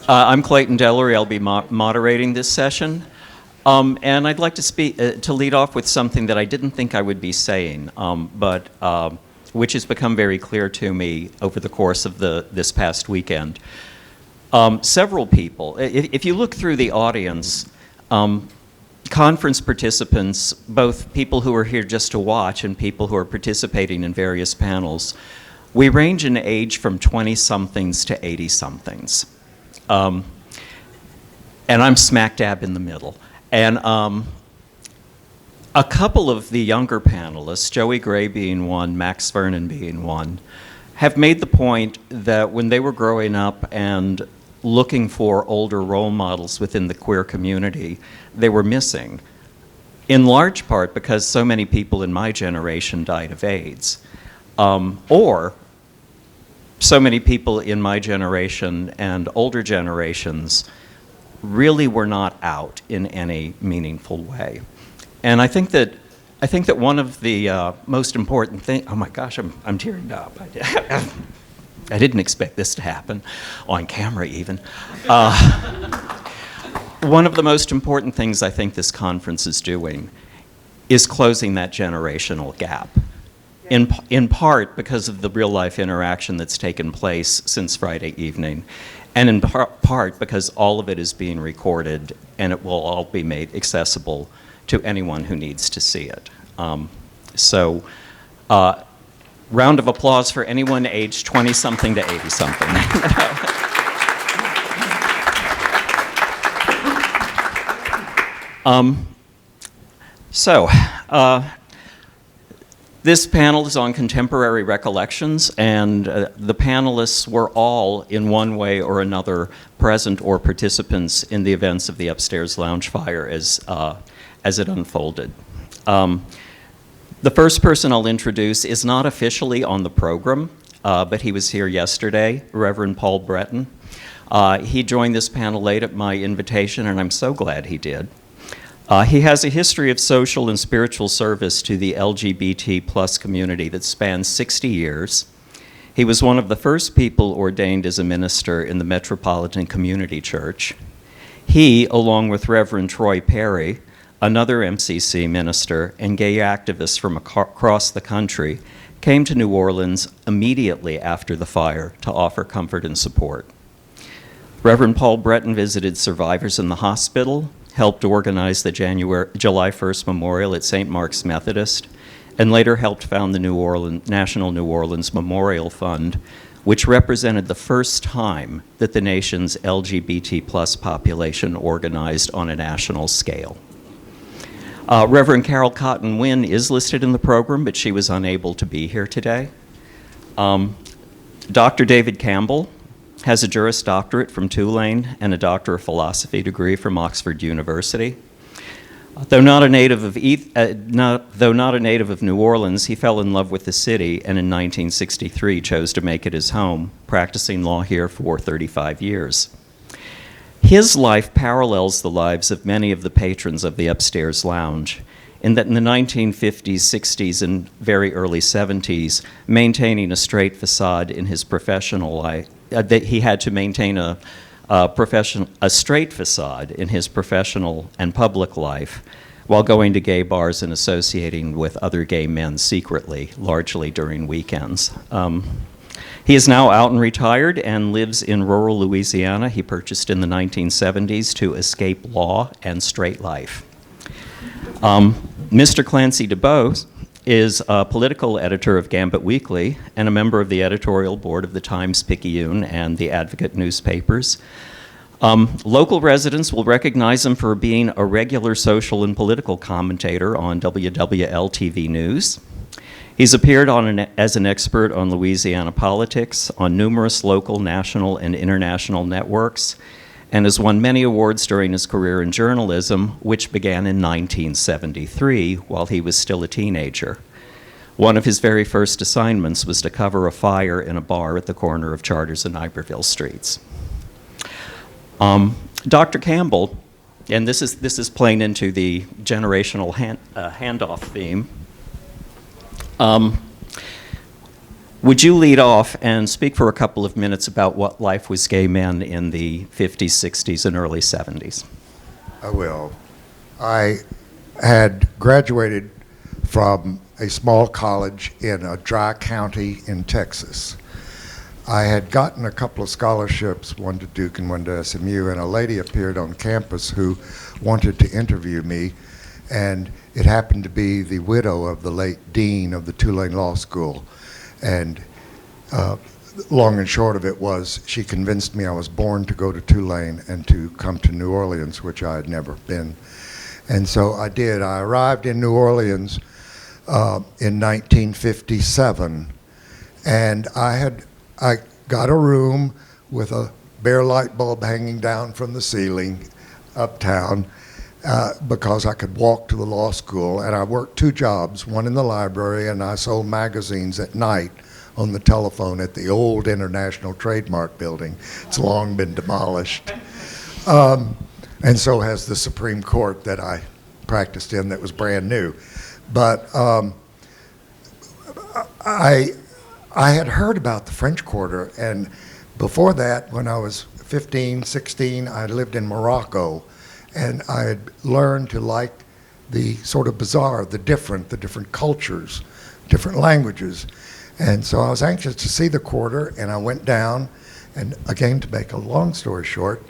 I'm Clayton Delery. I'll be moderating this session. And I'd like to lead off with something that I didn't think I would be saying, but which has become very clear to me over the course of this past weekend. Several people, if you look through the audience, conference participants, both people who are here just to watch and people who are participating in various panels, we range in age from 20-somethings to 80-somethings. And I'm smack dab in the middle. And a couple of the younger panelists, Joey Gray being one, Max Vernon being one, have made the point that when they were growing up and looking for older role models within the queer community, they were missing, in large part because so many people in my generation died of AIDS, or so many people in my generation and older generations really were not out in any meaningful way. And I think that one of the most important things, oh my gosh, I'm tearing up. I didn't expect this to happen, on camera even. One of the most important things I think this conference is doing is closing that generational gap. In part because of the real life interaction that's taken place since Friday evening, and in part because all of it is being recorded and it will all be made accessible to anyone who needs to see it. Round of applause for anyone aged 20-something to 80-something. This panel is on contemporary recollections, and the panelists were all, in one way or another, present or participants in the events of the upstairs lounge fire as it unfolded. The first person I'll introduce is not officially on the program, but he was here yesterday, Reverend Paul Breton. He joined this panel late at my invitation, and I'm so glad he did. He has a history of social and spiritual service to the LGBT+ community that spans 60 years. He was one of the first people ordained as a minister in the Metropolitan Community Church. He, along with Reverend Troy Perry, another MCC minister and gay activist from across the country, came to New Orleans immediately after the fire to offer comfort and support. Reverend Paul Breton visited survivors in the hospital, helped organize the July 1st memorial at St. Mark's Methodist, and later helped found the National New Orleans Memorial Fund, which represented the first time that the nation's LGBT+ population organized on a national scale. Reverend Carol Cotton Wynn is listed in the program, but she was unable to be here today. Dr. David Campbell has a Juris Doctorate from Tulane and a Doctor of Philosophy degree from Oxford University. Though not a native of New Orleans, he fell in love with the city and in 1963 chose to make it his home, practicing law here for 35 years. His life parallels the lives of many of the patrons of the upstairs lounge, in that in the 1950s, 60s, and very early 70s, maintaining a straight facade in his professional life, that he had to maintain a straight facade in his professional and public life while going to gay bars and associating with other gay men secretly, largely during weekends. He is now out and retired and lives in rural Louisiana. He purchased in the 1970s to escape law and straight life. Mr. Clancy DuBois is a political editor of Gambit Weekly and a member of the editorial board of the Times-Picayune and the Advocate newspapers. Local residents will recognize him for being a regular social and political commentator on WWL-TV News. He's appeared as an expert on Louisiana politics on numerous local, national, and international networks, and has won many awards during his career in journalism, which began in 1973 while he was still a teenager. One of his very first assignments was to cover a fire in a bar at the corner of Charters and Iberville Streets. Dr. Campbell, and this is playing into the generational handoff theme. Would you lead off and speak for a couple of minutes about what life was gay men in the 50s, 60s, and early 70s? I will. I had graduated from a small college in a dry county in Texas. I had gotten a couple of scholarships, one to Duke and one to SMU, and a lady appeared on campus who wanted to interview me, and it happened to be the widow of the late dean of the Tulane Law School. And long and short of it was, she convinced me I was born to go to Tulane and to come to New Orleans, which I had never been. And so I did. I arrived in New Orleans in 1957, and I got a room with a bare light bulb hanging down from the ceiling uptown because I could walk to the law school, and I worked two jobs, one in the library, and I sold magazines at night on the telephone at the old International Trademark Building. It's long been demolished. And so has the Supreme Court that I practiced in that was brand new. But I had heard about the French Quarter, and before that, when I was 15, 16, I lived in Morocco, and I had learned to like the sort of bizarre, the different cultures, different languages. And so I was anxious to see the Quarter, and I went down, and again, to make a long story short,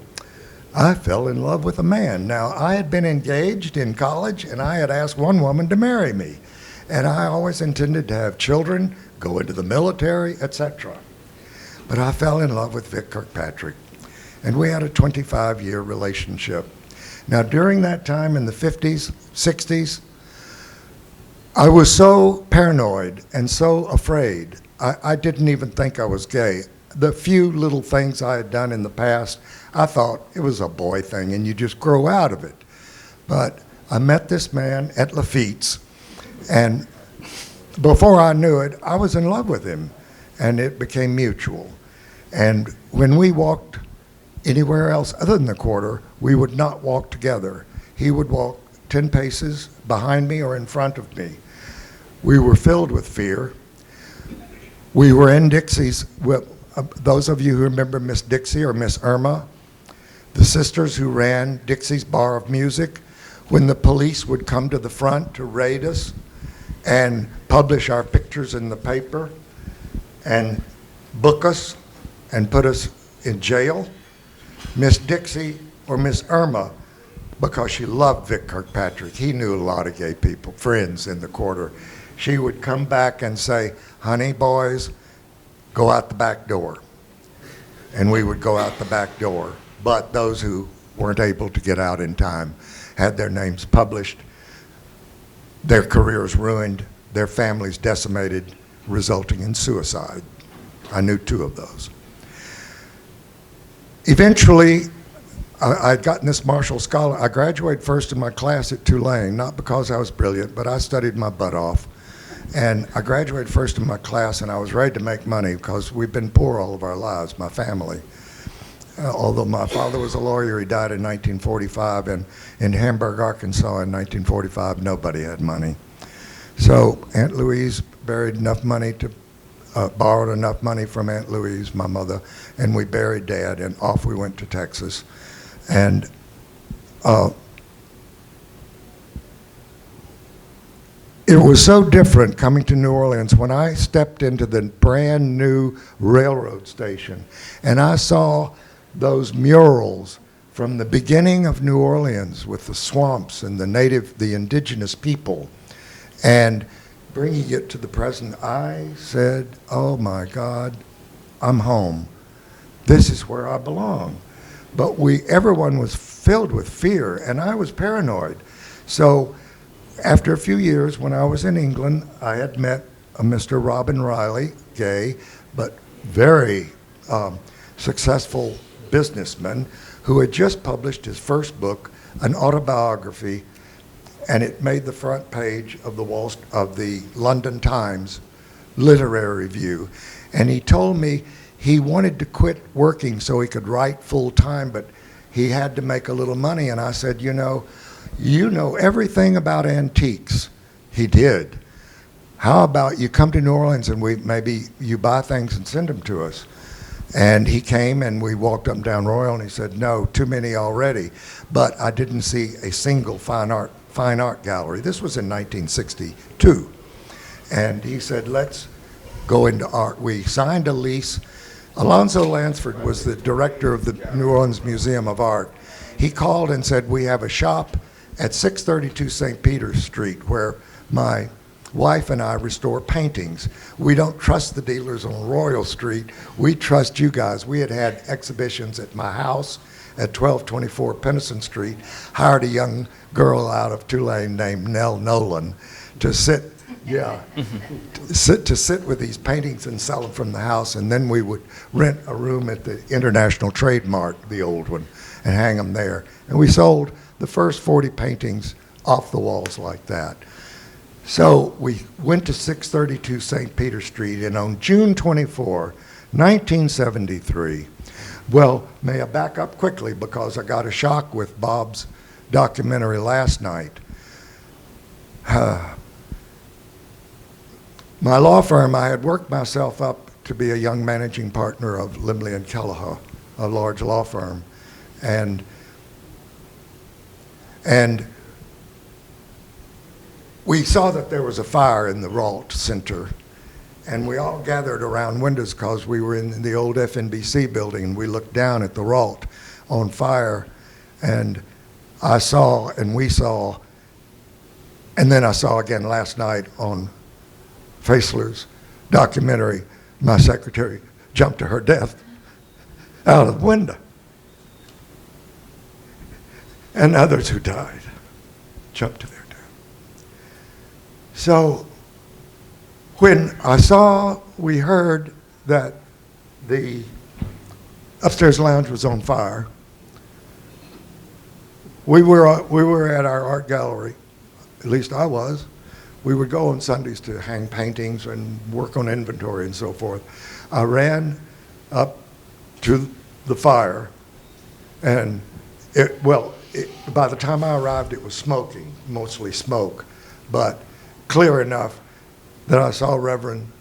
I fell in love with a man. Now, I had been engaged in college, and I had asked one woman to marry me. And I always intended to have children, go into the military, etc. But I fell in love with Vic Kirkpatrick, and we had a 25-year relationship. Now, during that time in the 50s, 60s, I was so paranoid and so afraid, I didn't even think I was gay. The few little things I had done in the past, I thought it was a boy thing and you just grow out of it. But I met this man at Lafitte's, and before I knew it, I was in love with him, and it became mutual. And when we walked anywhere else other than the Quarter, we would not walk together. He would walk 10 paces behind me or in front of me. We were filled with fear. We were in Dixie's, well, those of you who remember Miss Dixie or Miss Irma, the sisters who ran Dixie's Bar of Music, when the police would come to the front to raid us and publish our pictures in the paper and book us and put us in jail, Miss Dixie or Miss Irma, because she loved Vic Kirkpatrick, he knew a lot of gay people, friends in the Quarter, she would come back and say, honey, boys, go out the back door. And we would go out the back door. But those who weren't able to get out in time had their names published, their careers ruined, their families decimated, resulting in suicide. I knew two of those. Eventually, I'd gotten this Marshall Scholar. I graduated first in my class at Tulane, not because I was brilliant, but I studied my butt off. And I graduated first in my class, and I was ready to make money because we've been poor all of our lives, my family. Although my father was a lawyer, he died in 1945, and in Hamburg, Arkansas in 1945, nobody had money. So Aunt Louise borrowed enough money from Aunt Louise, my mother, and we buried Dad, and off we went to Texas. And it was so different coming to New Orleans when I stepped into the brand new railroad station, and I saw those murals from the beginning of New Orleans with the swamps and the indigenous people, and bringing it to the present. I said, oh my God, I'm home. This is where I belong. But everyone was filled with fear, and I was paranoid. So after a few years, when I was in England, I had met a Mr. Robin Riley, gay, but very successful businessman, who had just published his first book, an autobiography, and it made the front page of the London Times literary review. And he told me he wanted to quit working so he could write full time, but he had to make a little money. And I said, you know everything about antiques. He did. how about you come to New Orleans and maybe you buy things and send them to us? And he came and we walked up and down Royal and he said, no, too many already. But I didn't see a single fine art gallery. This was in 1962. And he said, let's go into art. We signed a lease. Alonzo Lansford was the director of the New Orleans Museum of Art. He called and said, we have a shop at 632 St. Peter's Street where my wife and I restore paintings. We don't trust the dealers on Royal Street. We trust you guys. We had had exhibitions at my house at 1224 Pennison Street, hired a young girl out of Tulane named Nell Nolan to sit to sit with these paintings and sell them from the house, and then we would rent a room at the International Trade Mart, the old one, and hang them there. And we sold the first 40 paintings off the walls like that. So we went to 632 St. Peter Street, and on June 24, 1973, well, may I back up quickly because I got a shock with Bob's documentary last night. My law firm, I had worked myself up to be a young managing partner of Limley and Kelleher, a large law firm. And we saw that there was a fire in the Rault Center, and we all gathered around windows because we were in the old FNBC building, and we looked down at the Rault on fire, and I saw, and we saw, and then I saw again last night on Faisler's documentary, my secretary jumped to her death out of the window. And others who died jumped to their death. So when we heard that the upstairs lounge was on fire, we were at our art gallery, at least I was. We would go on Sundays to hang paintings and work on inventory and so forth. I ran up to the fire, and by the time I arrived, it was smoking, mostly smoke, but clear enough that I saw Reverend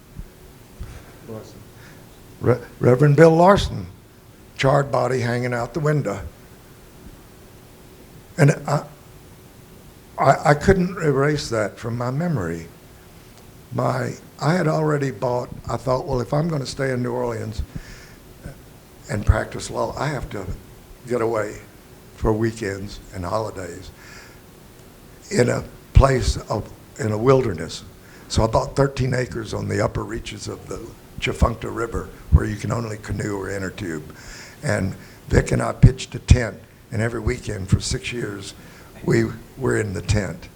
Bill Larson, charred body hanging out the window. And I couldn't erase that from my memory. I had already bought, I thought, well, if I'm going to stay in New Orleans and practice law, I have to get away for weekends and holidays in a place in a wilderness. So I bought 13 acres on the upper reaches of the Chafuncta River where you can only canoe or inner tube. And Vic and I pitched a tent, and every weekend for 6 years, we were in the tent.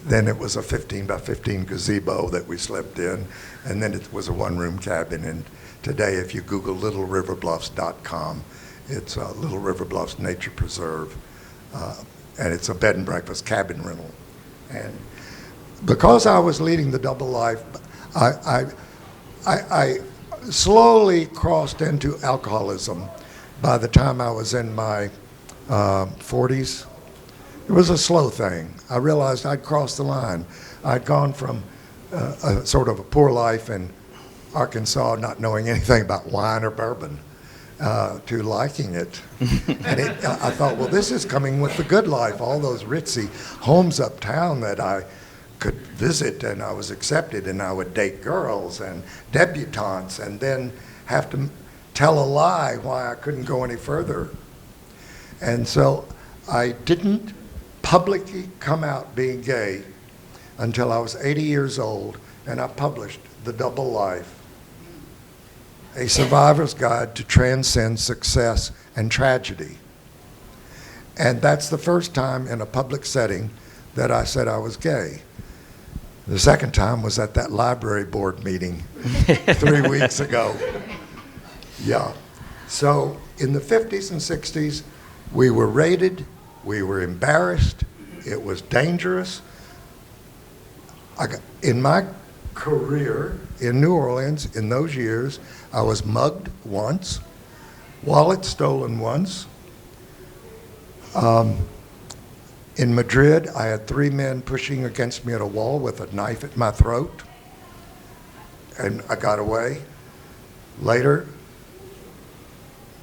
Then it was a 15 by 15 gazebo that we slept in, and then it was a one-room cabin. And today, if you Google littleriverbluffs.com, it's Little River Bluffs Nature Preserve, and it's a bed and breakfast cabin rental. And because I was leading the double life, I slowly crossed into alcoholism by the time I was in my 40s. It was a slow thing. I realized I'd crossed the line. I'd gone from a sort of a poor life in Arkansas, not knowing anything about wine or bourbon, to liking it. And I thought, well, this is coming with the good life, all those ritzy homes uptown that I could visit, and I was accepted, and I would date girls and debutantes, and then have to tell a lie why I couldn't go any further. And so I didn't publicly come out being gay until I was 80 years old, and I published The Double Life, a survivor's guide to transcend success and tragedy. And that's the first time in a public setting that I said I was gay. The second time was at that library board meeting 3 weeks ago. Yeah. So in the 50s and 60s, we were raided, we were embarrassed, it was dangerous. In my career in New Orleans, in those years, I was mugged once, wallet stolen once. In Madrid, I had 3 men pushing against me at a wall with a knife at my throat, and I got away. Later,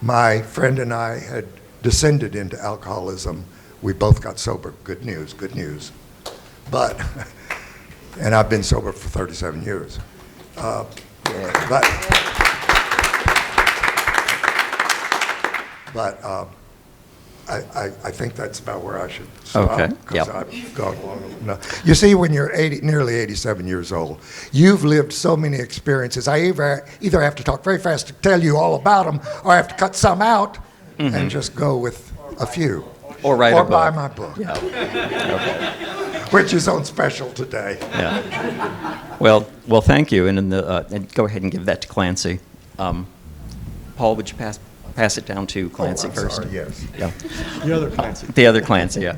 my friend and I had descended into alcoholism. We both got sober. Good news, good news. But, and I've been sober for 37 years. But I think that's about where I should stop. Okay, Because yep. I've gone long enough. You see, when you're nearly 87 years old, you've lived so many experiences. I either have to talk very fast to tell you all about them, or I have to cut some out and just go with a few. Or write a book. buy my book, Yeah. Okay. which is on special today. Yeah. Well, thank you. And and go ahead and give that to Clancy. Paul, would you pass it down to Clancy I'm first? sorry, yes. Yeah. The other Clancy. The other Clancy, yeah.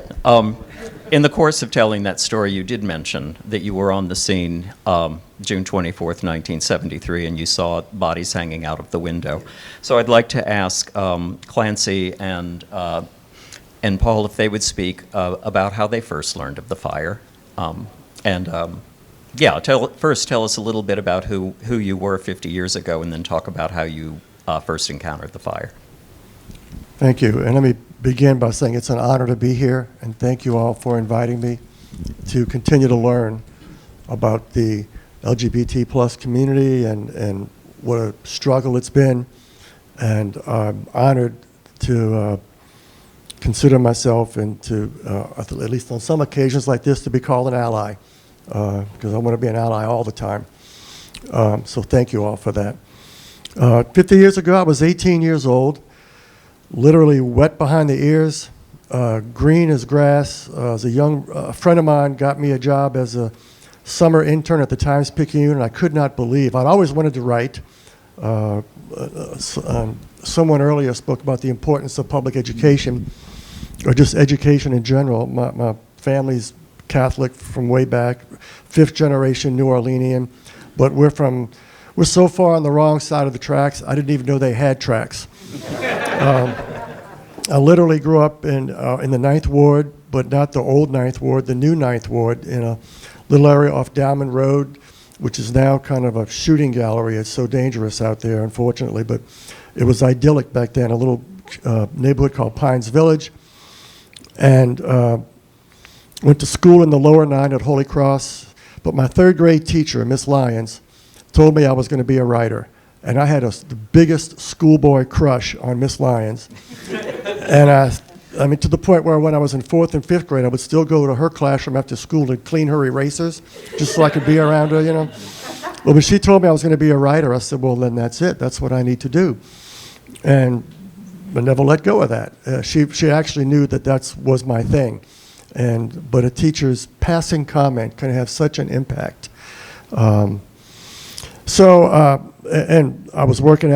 In the course of telling that story, you did mention that you were on the scene June 24th, 1973, and you saw bodies hanging out of the window. So I'd like to ask Clancy and Paul if they would speak about how they first learned of the fire. First tell us a little bit about who you were 50 years ago, and then talk about how you first encountered the fire. Thank you. And let me begin by saying it's an honor to be here, and thank you all for inviting me to continue to learn about the LGBT plus community and what a struggle it's been. And I'm honored to consider myself and to, at least on some occasions like this, to be called an ally, because I want to be an ally all the time. So thank you all for that. 50 years ago, I was 18 years old, literally wet behind the ears, green as grass. As a young friend of mine got me a job as a summer intern at the Times-Picayune, and I could not believe. I'd always wanted to write. Someone earlier spoke about the importance of public education, or just education in general. My family's Catholic from way back, 5th generation New Orleanian, but we're so far on the wrong side of the tracks, I didn't even know they had tracks. I literally grew up in the 9th Ward, but not the old 9th Ward, the new 9th Ward, in a little area off Dalman Road, which is now kind of a shooting gallery. It's so dangerous out there, unfortunately, but it was idyllic back then, a little neighborhood called Pines Village. And went to school in the lower 9 at Holy Cross, but my 3rd grade teacher, Miss Lyons, told me I was going to be a writer. And I had the biggest schoolboy crush on Miss Lyons. And I mean, to the point where when I was in 4th and 5th grade, I would still go to her classroom after school to clean her erasers, just so I could be around her, you know. Well, when she told me I was going to be a writer, I said, well, then that's it. That's what I need to do. And I never let go of that. She actually knew that was my thing. But a teacher's passing comment can have such an impact. And I was working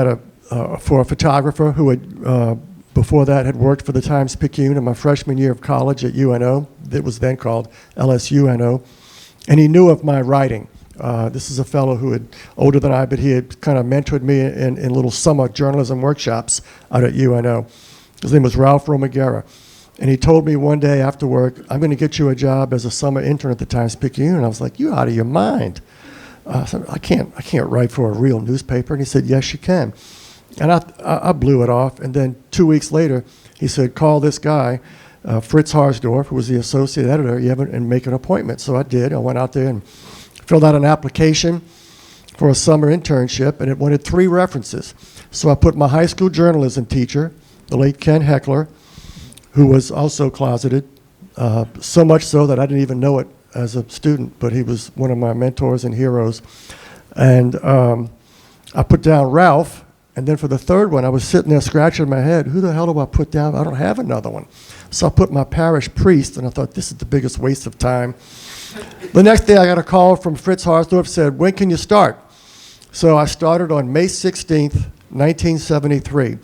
for a photographer who had, before that, had worked for the Times-Picayune in my freshman year of college at UNO. It was then called LSUNO. And he knew of my writing. This is a fellow who had, older than I, but he had kind of mentored me in little summer journalism workshops out at UNO. His name was Ralph Romagera. And he told me one day after work, I'm going to get you a job as a summer intern at the Times-Picayune. And I was like, you're out of your mind. I said, I can't write for a real newspaper. And he said, yes, you can. And I blew it off. And then 2 weeks later, he said, call this guy, Fritz Harsdorf, who was the associate editor, and make an appointment. So I did. I went out there and filled out an application for a summer internship, and it wanted 3 references. So I put my high school journalism teacher, the late Ken Heckler, who was also closeted, so much so that I didn't even know it as a student, but he was one of my mentors and heroes. And I put down Ralph, and then for the 3rd one, I was sitting there scratching my head. Who the hell do I put down? I don't have another one. So I put my parish priest, and I thought, this is the biggest waste of time. The next day, I got a call from Fritz Harsdorf, said, when can you start? So I started on May 16th, 1973.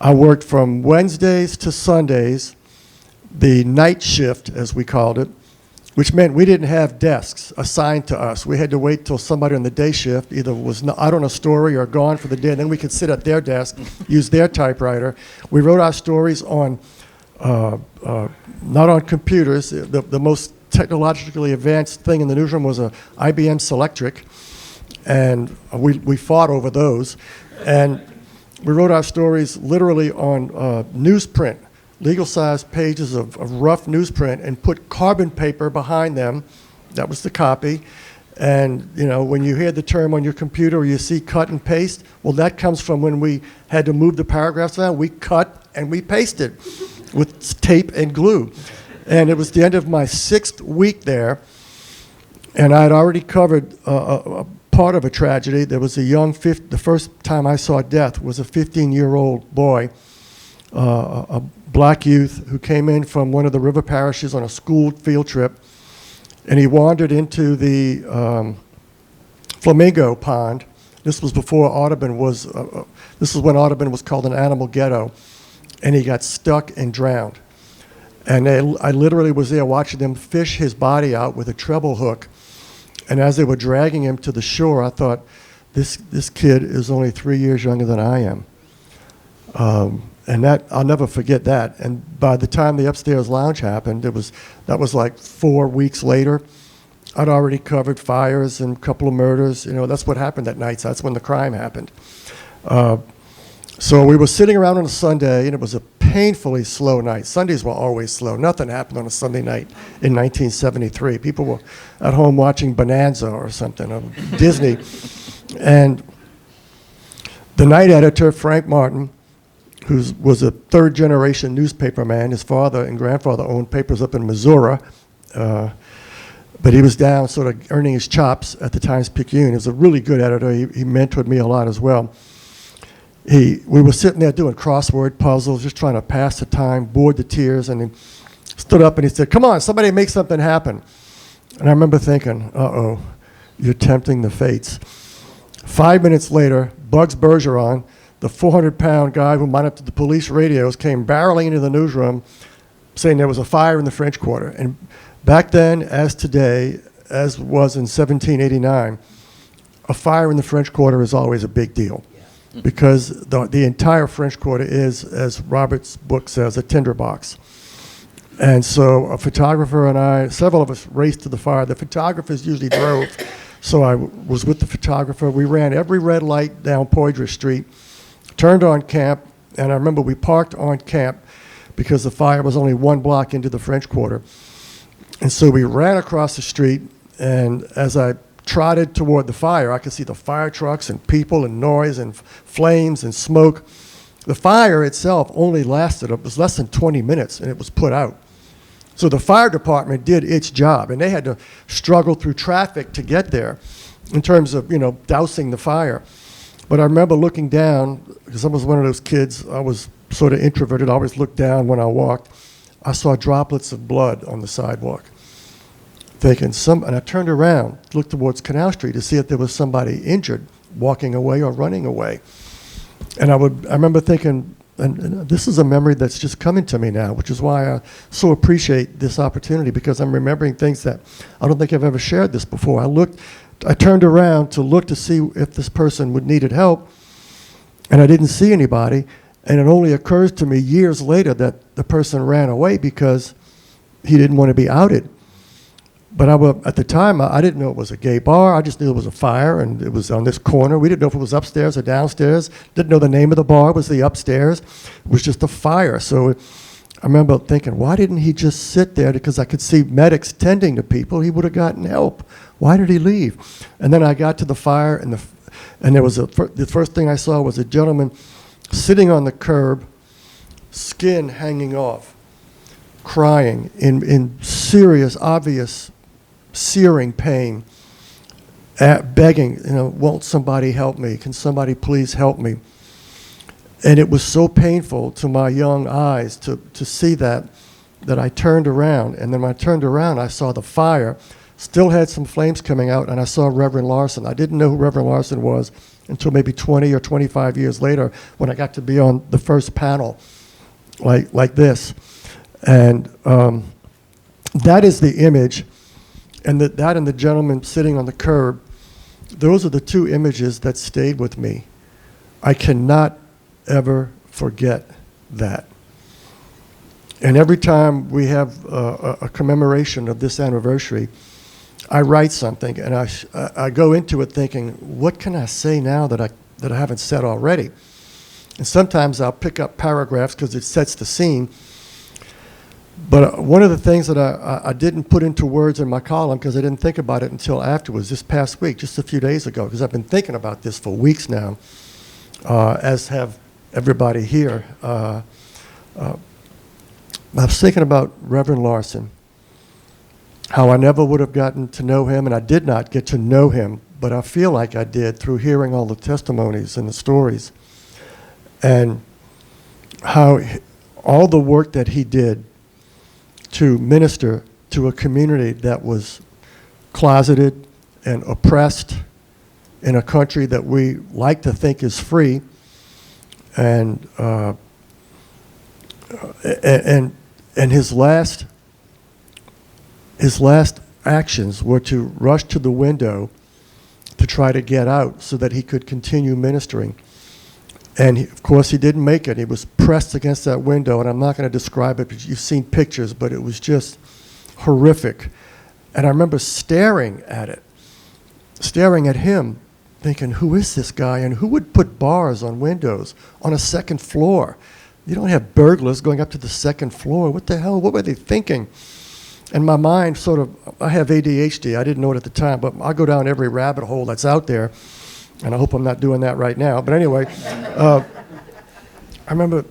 I worked from Wednesdays to Sundays, the night shift, as we called it, which meant we didn't have desks assigned to us. We had to wait till somebody on the day shift either was out on a story or gone for the day, and then we could sit at their desk, use their typewriter. We wrote our stories on not on computers. The most technologically advanced thing in the newsroom was a IBM Selectric, and we fought over those. And we wrote our stories literally on newsprint, legal-sized pages of rough newsprint, and put carbon paper behind them. That was the copy. And you know, when you hear the term on your computer or you see cut and paste, well, that comes from when we had to move the paragraphs around. We cut and we pasted with tape and glue. And it was the end of my 6th week there, and I had already covered a part of a tragedy. There was a young, the first time I saw death was a 15-year-old boy, a black youth who came in from one of the river parishes on a school field trip, and he wandered into the flamingo pond. This was before Audubon was, this is when Audubon was called an animal ghetto, and he got stuck and drowned. And I literally was there watching them fish his body out with a treble hook. And as they were dragging him to the shore, I thought, this kid is only 3 years younger than I am. And that, I'll never forget that. And by the time the upstairs lounge happened, that was like 4 weeks later. I'd already covered fires and a couple of murders. You know, that's what happened that night. So that's when the crime happened. So we were sitting around on a Sunday, and it was a painfully slow night. Sundays were always slow. Nothing happened on a Sunday night in 1973. People were at home watching Bonanza or something, or Disney. And the night editor, Frank Martin, who was a third-generation newspaper man, his father and grandfather owned papers up in Missouri, but he was down sort of earning his chops at the Times-Picayune. He was a really good editor. He mentored me a lot as well. We were sitting there doing crossword puzzles, just trying to pass the time, bored to tears, and he stood up and he said, "Come on, somebody make something happen." And I remember thinking, uh-oh, you're tempting the fates. 5 minutes later, Bugs Bergeron, the 400-pound guy who monitored the police radios, came barreling into the newsroom saying there was a fire in the French Quarter. And back then, as today, as was in 1789, a fire in the French Quarter is always a big deal. Because the entire French Quarter is, as Robert's book says, a tinderbox. And so a photographer and I, several of us raced to the fire. The photographers usually drove, so I was with the photographer. We ran every red light down Poydras Street, turned on Camp, and I remember we parked on Camp because the fire was only 1 block into the French Quarter. And so we ran across the street, and as I trotted toward the fire, I could see the fire trucks and people and noise and flames and smoke. The fire itself only lasted, it was less than 20 minutes, and it was put out. So the fire department did its job, and they had to struggle through traffic to get there in terms of, you know, dousing the fire. But I remember looking down, because I was one of those kids, I was sort of introverted, I always looked down when I walked. I saw droplets of blood on the sidewalk. Thinking and I turned around, looked towards Canal Street to see if there was somebody injured, walking away or running away. And I remember thinking, and this is a memory that's just coming to me now, which is why I so appreciate this opportunity, because I'm remembering things that I don't think I've ever shared this before. I turned around to look to see if this person needed help, and I didn't see anybody. And it only occurs to me years later that the person ran away because he didn't want to be outed. But at the time, I didn't know it was a gay bar. I just knew it was a fire, and it was on this corner. We didn't know if it was upstairs or downstairs. Didn't know the name of the bar was the upstairs. It was just a fire. So I remember thinking, why didn't he just sit there? Because I could see medics tending to people. He would have gotten help. Why did he leave? And then I got to the fire, and there was the first thing I saw was a gentleman sitting on the curb, skin hanging off, crying in serious, obvious, searing pain, begging, you know, won't somebody help me? Can somebody please help me? And it was so painful to my young eyes to see that I turned around. And then when I turned around, I saw the fire still had some flames coming out, and I saw Reverend Larson. I didn't know who Reverend Larson was until maybe 20 or 25 years later when I got to be on the first panel like this. And that is the image. And that and the gentleman sitting on the curb, those are the two images that stayed with me. I cannot ever forget that. And every time we have a commemoration of this anniversary, I write something, and I go into it thinking, what can I say now that I haven't said already? And sometimes I'll pick up paragraphs because it sets the scene. But one of the things that I didn't put into words in my column, because I didn't think about it until afterwards, this past week, just a few days ago, because I've been thinking about this for weeks now, as have everybody here. I was thinking about Reverend Larson, how I never would have gotten to know him, and I did not get to know him, but I feel like I did through hearing all the testimonies and the stories, and how all the work that he did to minister to a community that was closeted and oppressed in a country that we like to think is free, and his last actions were to rush to the window to try to get out so that he could continue ministering. And of course, he didn't make it. He was pressed against that window, and I'm not going to describe it, but you've seen pictures, but it was just horrific. And I remember staring at him, thinking, who is this guy, and who would put bars on windows on a second floor? You don't have burglars going up to the second floor. What the hell? What were they thinking? And my mind I have ADHD. I didn't know it at the time, but I go down every rabbit hole that's out there, and I hope I'm not doing that right now. But anyway, I remember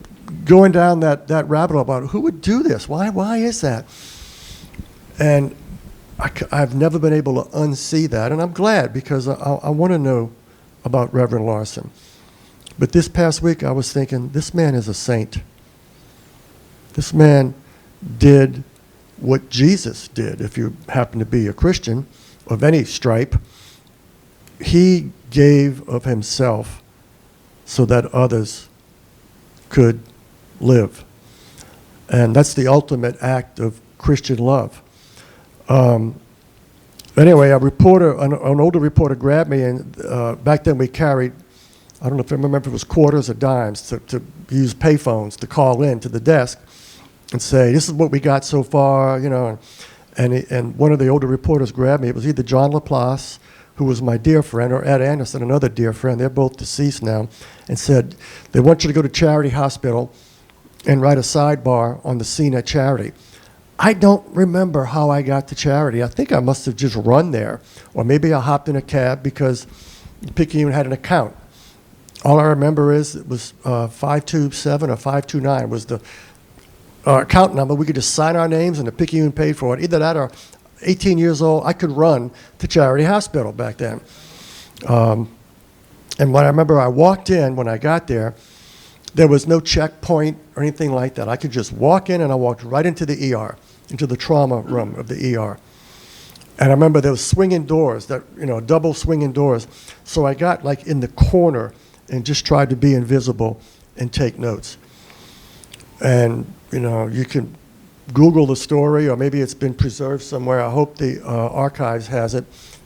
going down that rabbit hole about who would do this? Why is that? And I've never been able to unsee that, and I'm glad, because I want to know about Reverend Larson. But this past week, I was thinking, this man is a saint. This man did what Jesus did, if you happen to be a Christian of any stripe. He gave of himself so that others could live. And that's the ultimate act of Christian love. Anyway, an older reporter grabbed me, and back then we carried, I don't know if I remember if it was quarters or dimes, to use payphones to call in to the desk and say, this is what we got so far, you know. And one of the older reporters grabbed me. It was either John Laplace, who was my dear friend, or Ed Anderson, another dear friend. They're both deceased now, and said, they want you to go to Charity Hospital and write a sidebar on the scene at Charity. I don't remember how I got to Charity. I think I must have just run there, or maybe I hopped in a cab because the Picayune had an account. All I remember is it was 527 or 529 was the account number. We could just sign our names, and the Picayune paid for it. Either that or 18 years old, I could run to Charity Hospital back then. And when I remember I walked in, when I got there, there was no checkpoint or anything like that. I could just walk in, and I walked right into the ER, into the trauma room of the ER. And I remember there was swinging doors, double swinging doors. So I got like in the corner and just tried to be invisible and take notes. And, you can Google the story, or maybe it's been preserved somewhere. I hope the archives has it.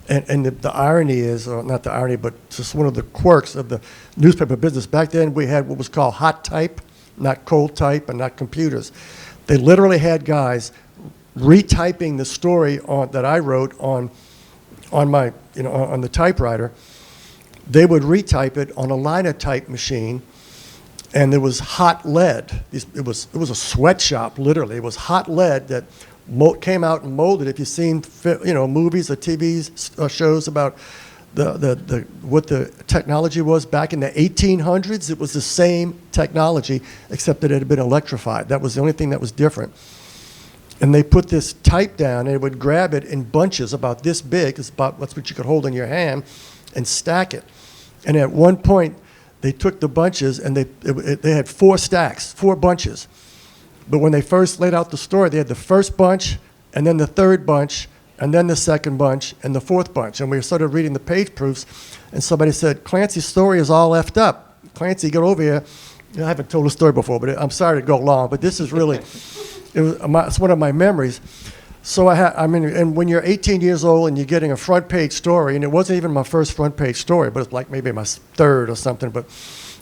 And the irony is, or not the irony, but just one of the quirks of the newspaper business. Back then we had what was called hot type, not cold type, and not computers. They literally had guys retyping the story that I wrote on my, on the typewriter. They would retype it on a linotype machine, and there was hot lead. It was a sweatshop, literally. It was hot lead that came out and molded. If you've seen movies or TV shows about what the technology was back in the 1800s, it was the same technology, except that it had been electrified. That was the only thing that was different. And they put this type down, and they would grab it in bunches about this big. It's about that's what you could hold in your hand, and stack it. And at one point, they took the bunches, and they had 4 stacks, 4 bunches. But when they first laid out the story, they had the first bunch, and then the third bunch, and then the second bunch, and the fourth bunch. And we started reading the page proofs, and somebody said, Clancy's story is all effed up. Clancy, get over here. I haven't told a story before, but I'm sorry to go long, but this is really, it's one of my memories. So and when you're 18 years old and you're getting a front page story, and it wasn't even my first front page story, but it's like maybe my third or something, but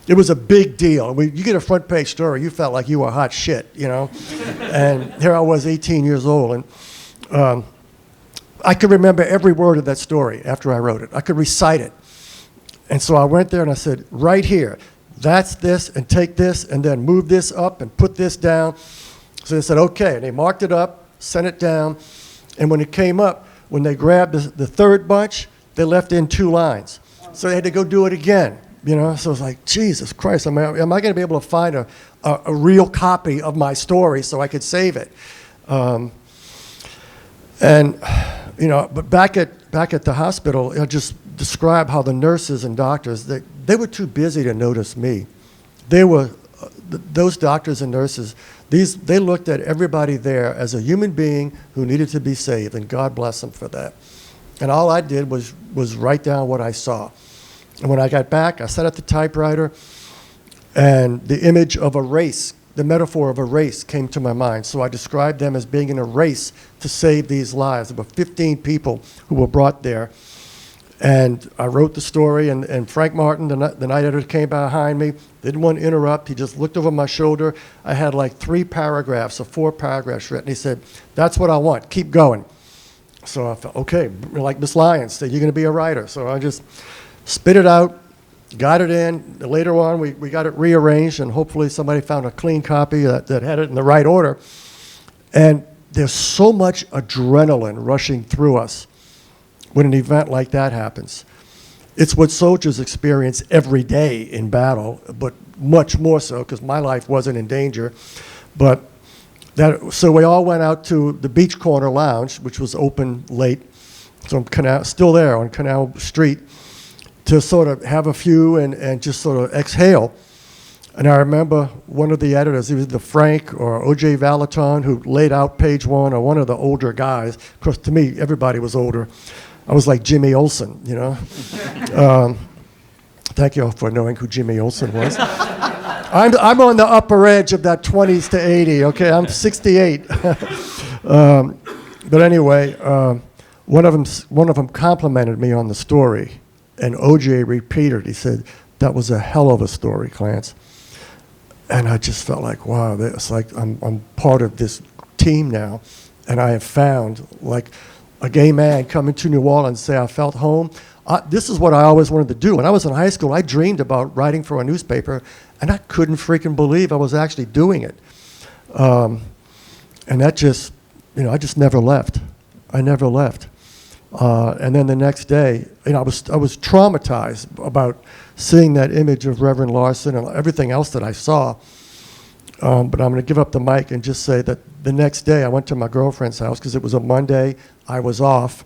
It was a big deal. You get a front page story, you felt like you were hot shit, you know? And here I was, 18 years old, and I could remember every word of that story after I wrote it. I could recite it. And so I went there and I said, right here, that's this, and take this, and then move this up and put this down. So they said, okay, and they marked it up, sent it down, and when it came up, when they grabbed the third bunch, they left in 2 lines. So they had to go do it again, you know? So it was like, Jesus Christ, am I going to be able to find a real copy of my story so I could save it? And, you know, but back at the hospital, I just describe how the nurses and doctors, they were too busy to notice me. Those doctors and nurses, they looked at everybody there as a human being who needed to be saved, and God bless them for that. And all I did was write down what I saw. And when I got back, I sat at the typewriter, and the image of a race, the metaphor of a race came to my mind. So I described them as being in a race to save these lives. There were 15 people who were brought there. And I wrote the story, and Frank Martin, the night editor, came behind me, didn't want to interrupt. He just looked over my shoulder. I had like 3 paragraphs or 4 paragraphs written. He said, that's what I want, keep going. So I thought, okay, like Miss Lyons said, you're going to be a writer. So I just spit it out, got it in. Later on, we got it rearranged, and hopefully somebody found a clean copy that had it in the right order. And there's so much adrenaline rushing through us when an event like that happens. It's what soldiers experience every day in battle, but much more so because my life wasn't in danger. So we all went out to the Beach Corner Lounge, which was open late, so still there on Canal Street, to sort of have a few and just sort of exhale. And I remember one of the editors, either Frank or O.J. Valaton, who laid out page 1, or one of the older guys. Of course, to me, everybody was older. I was like Jimmy Olsen, you know. Thank you all for knowing who Jimmy Olsen was. I'm on the upper edge of that 20s to 80, okay? I'm 68. But anyway, one of them complimented me on the story, and OJ repeated. He said, that was a hell of a story, Clance. And I just felt like, wow, it's like I'm part of this team now, and I have found, like, a gay man coming to New Orleans and say, I felt home. This is what I always wanted to do. When I was in high school, I dreamed about writing for a newspaper, and I couldn't freaking believe I was actually doing it. And that just, you know, I just never left. I never left. And then the next day, you know, I was traumatized about seeing that image of Reverend Larson and everything else that I saw. But I'm going to give up the mic and just say that the next day I went to my girlfriend's house because it was a Monday. I was off.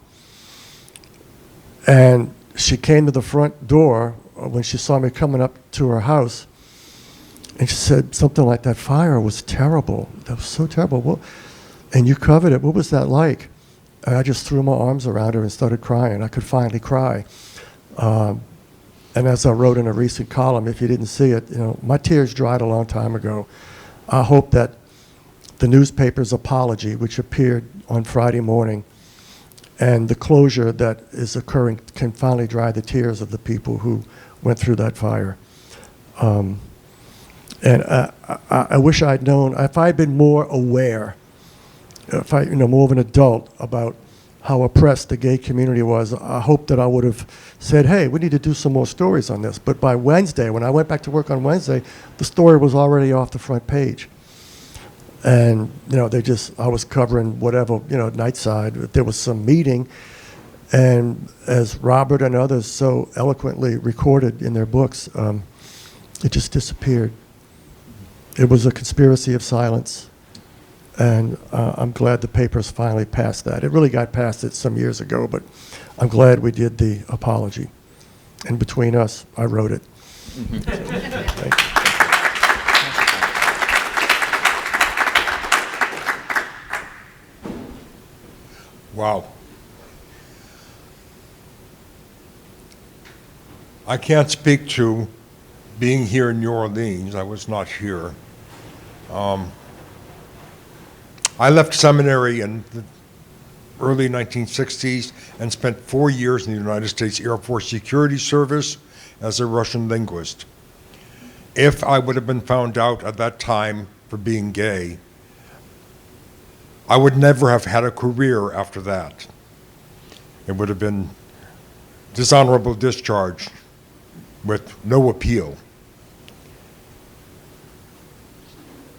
And she came to the front door when she saw me coming up to her house. And she said something like, that fire was terrible. That was so terrible. Well, and you covered it. What was that like? And I just threw my arms around her and started crying. I could finally cry. And as I wrote in a recent column, if you didn't see it, you know, my tears dried a long time ago. I hope that the newspaper's apology, which appeared on Friday morning, and the closure that is occurring can finally dry the tears of the people who went through that fire. And I wish I'd known, if I'd been more aware, if I, you know, more of an adult about how oppressed the gay community was, I hope that I would have said, hey, we need to do some more stories on this. But by Wednesday, when I went back to work on Wednesday, the story was already off the front page. And, you know, I was covering whatever, you know, Nightside. There was some meeting, and as Robert and others so eloquently recorded in their books, it just disappeared. It was a conspiracy of silence. And I'm glad the papers finally passed that. It really got past it some years ago, but I'm glad we did the apology. And between us, I wrote it. Thank you. Wow. I can't speak to being here in New Orleans. I was not here. I left seminary in the early 1960s and spent 4 years in the United States Air Force Security Service as a Russian linguist. if I would have been found out at that time for being gay, I would never have had a career after that. It would have been dishonorable discharge with no appeal.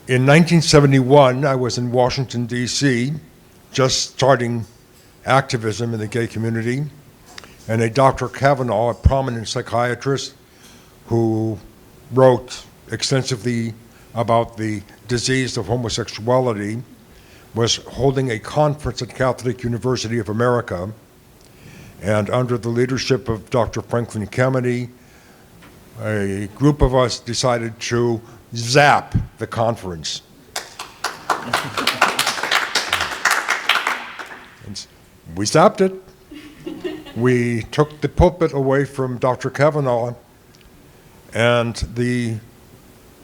In 1971, I was in Washington, D.C., just starting activism in the gay community, and a Dr. Kavanaugh, a prominent psychiatrist who wrote extensively about the disease of homosexuality, was holding a conference at Catholic University of America, and under the leadership of Dr. Franklin Kennedy, a group of us decided to zap the conference. And we zapped it. We took the pulpit away from Dr. Kavanaugh, and the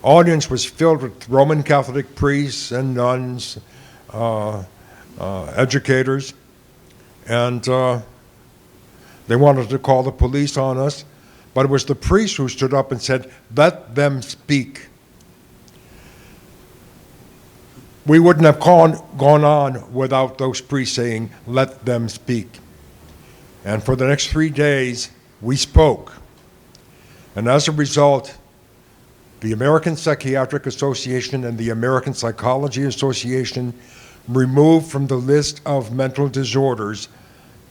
audience was filled with Roman Catholic priests and nuns, educators, and they wanted to call the police on us, but it was the priest who stood up and said, "Let them speak." We wouldn't have gone on without those priests saying, "Let them speak." And for the next 3 days, we spoke. And as a result, the American Psychiatric Association and the American Psychology Association removed from the list of mental disorders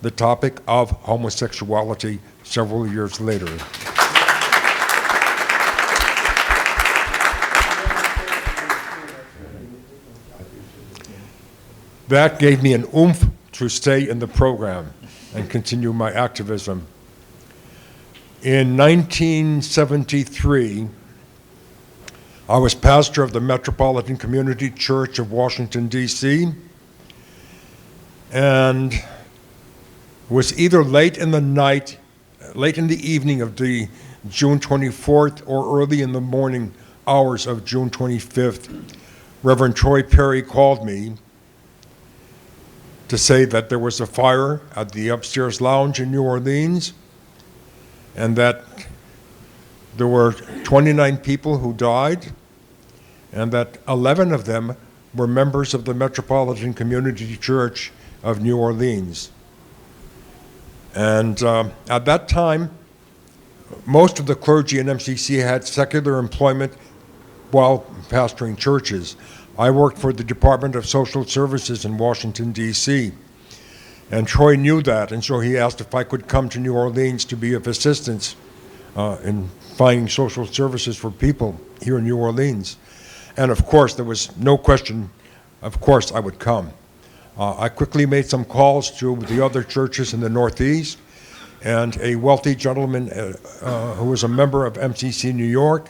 the topic of homosexuality several years later. That gave me an oomph to stay in the program and continue my activism. In 1973, I was pastor of the Metropolitan Community Church of Washington, D.C., and it was either late in the evening of the June 24th or early in the morning hours of June 25th, Reverend Troy Perry called me to say that there was a fire at the upstairs lounge in New Orleans, and that there were 29 people who died, and that 11 of them were members of the Metropolitan Community Church of New Orleans. And at that time, most of the clergy in MCC had secular employment while pastoring churches. I worked for the Department of Social Services in Washington, D.C., and Troy knew that, and so he asked if I could come to New Orleans to be of assistance in finding social services for people here in New Orleans. And of course, there was no question, of course I would come. I quickly made some calls to the other churches in the Northeast, and a wealthy gentleman who was a member of MCC New York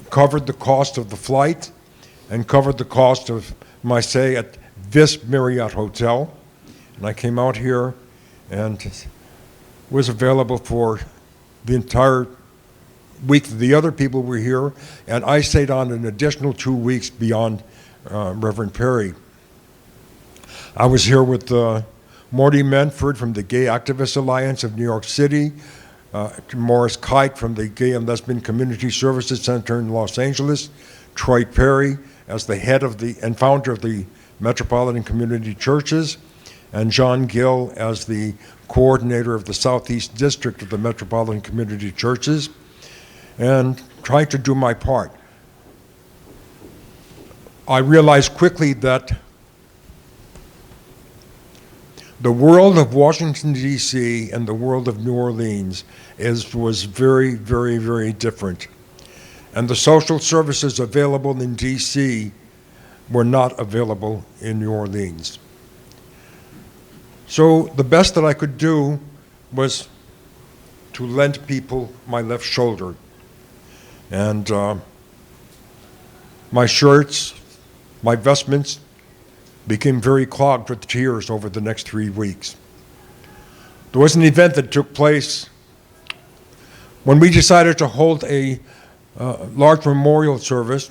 covered the cost of the flight and covered the cost of my stay at this Marriott hotel. And I came out here and was available for the entire week that the other people were here, and I stayed on an additional 2 weeks beyond Reverend Perry. I was here with Morty Menford from the Gay Activist Alliance of New York City, Morris Kite from the Gay and Lesbian Community Services Center in Los Angeles, Troy Perry as the head of and founder of the Metropolitan Community Churches, and John Gill as the coordinator of the Southeast District of the Metropolitan Community Churches, and trying to do my part. I realized quickly that the world of Washington, D.C. and the world of New Orleans was very, very, very different. And the social services available in D.C. were not available in New Orleans. So the best that I could do was to lend people my left shoulder. And my shirts, my vestments became very clogged with tears over the next 3 weeks. There was an event that took place when we decided to hold a large memorial service.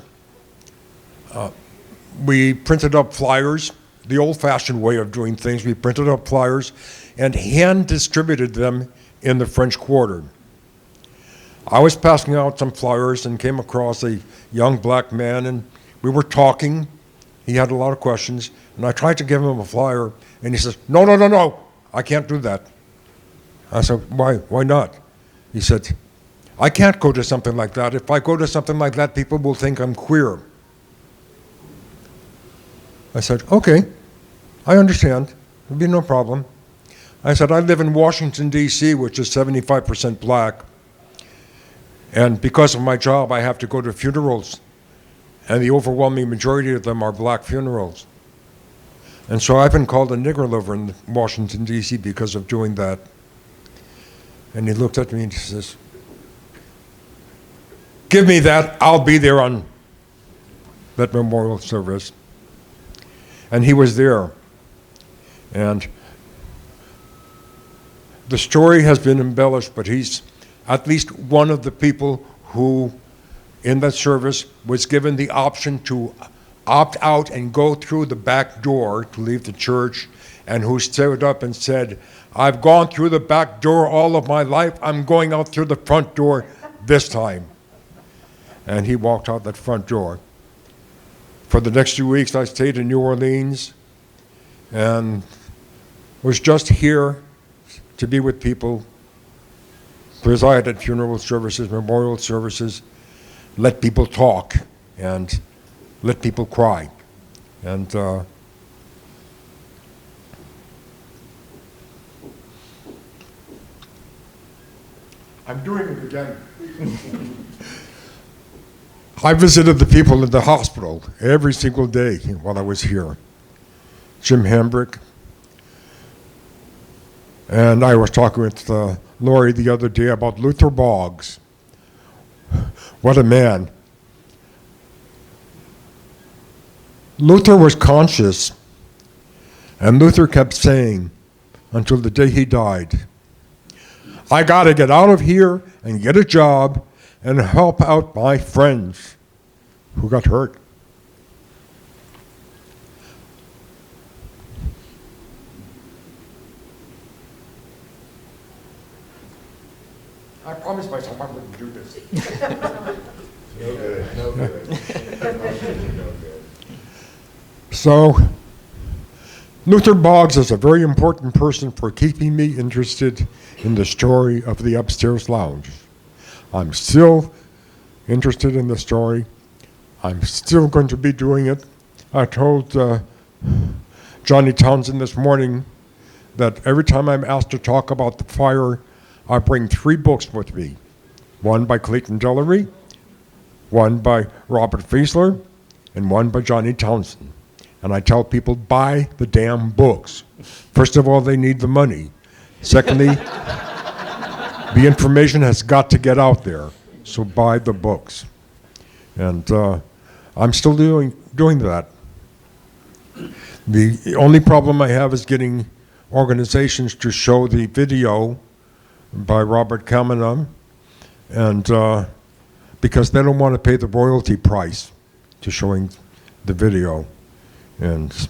We printed up flyers, the old-fashioned way of doing things. We printed up flyers and hand-distributed them in the French Quarter. I was passing out some flyers and came across a young black man, and we were talking. He had a lot of questions, and I tried to give him a flyer, and he says, "No, no, no, no, I can't do that." I said, "Why? Why not?" He said, "I can't go to something like that. If I go to something like that, people will think I'm queer." I said, "Okay, I understand. There'll be no problem." I said, "I live in Washington, D.C., which is 75% black. And because of my job, I have to go to funerals. And the overwhelming majority of them are black funerals. And so I've been called a nigger lover in Washington, D.C. because of doing that." And he looked at me and he says, "Give me that. I'll be there on that memorial service." And he was there. And the story has been embellished, but he's at least one of the people who, in that service, was given the option to opt out and go through the back door to leave the church, and who stood up and said, "I've gone through the back door all of my life. I'm going out through the front door this time." And he walked out that front door. For the next 2 weeks, I stayed in New Orleans and was just here to be with people, preside at funeral services, memorial services, let people talk, and let people cry. And I'm doing it again. I visited the people in the hospital every single day while I was here. Jim Hambrick. And I was talking with Lori the other day about Luther Boggs. What a man. Luther was conscious, and Luther kept saying, until the day he died, "I got to get out of here and get a job and help out my friends who got hurt." I promised myself I wouldn't do this. No good, no good. No good. So, Luther Boggs is a very important person for keeping me interested in the story of the Upstairs Lounge. I'm still interested in the story. I'm still going to be doing it. I told Johnny Townsend this morning that every time I'm asked to talk about the fire, I bring 3 books with me. One by Clayton Delery, one by Robert Fiesler, and one by Johnny Townsend. And I tell people, buy the damn books. First of all, they need the money. Secondly, the information has got to get out there, so buy the books. And I'm still doing that. The only problem I have is getting organizations to show the video by Robert Kamenev, and because they don't want to pay the royalty price to showing the video. And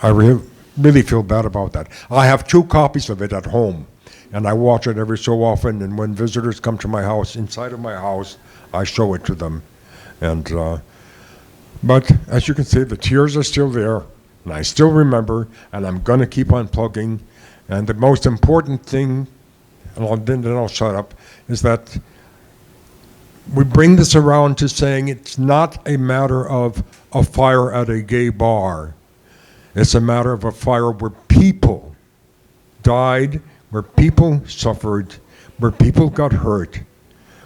I really feel bad about that. I have 2 copies of it at home, and I watch it every so often, and when visitors come to my house, inside of my house, I show it to them. And but as you can see, the tears are still there, and I still remember, and I'm going to keep on plugging. And the most important thing, and then I'll shut up, is that we bring this around to saying it's not a matter of a fire at a gay bar. It's a matter of a fire where people died, where people suffered, where people got hurt,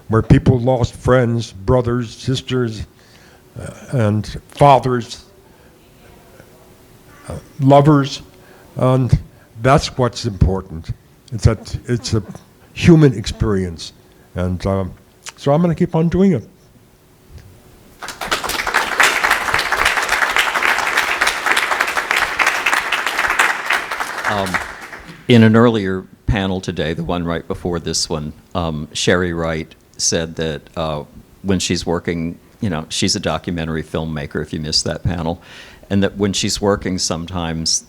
where people lost friends, brothers, sisters, and fathers, lovers, and that's what's important. It's that it's a human experience, and so I'm going to keep on doing it. In an earlier panel today, the one right before this one, Sherry Wright said that when she's working, she's a documentary filmmaker, if you missed that panel, and that when she's working sometimes